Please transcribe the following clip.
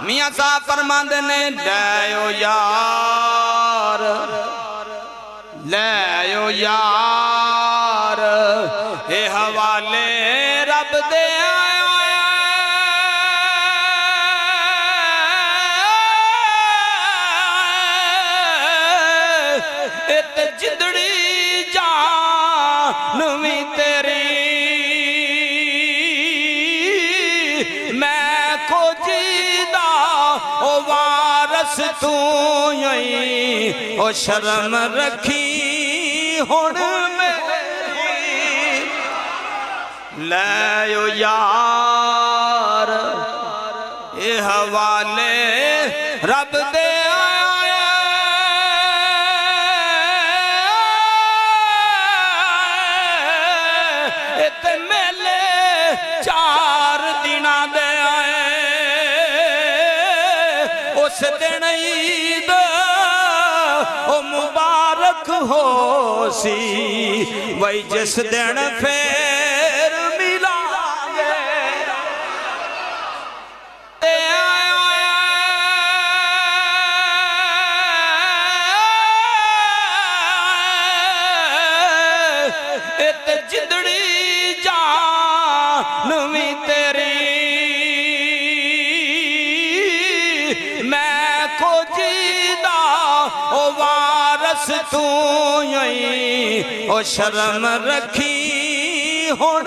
मियां साहब फरमांदे ने लै यार लै यार ए हवाले रब दे जिदड़ी जान भी तेरी मैं खोजीदा ओ वारस तू यही ओ शर्म रखी हुण लै यार ए हवाले रब दे मेले 4 दिन दे आए उस दिन ईद ओ मुबारक हो सी वही जिस दिन फिर मिलांगे जिदड़ी जान भी तेरी मैं खोजीदा ओ वारस तू यही ओ शर्म रखी हुण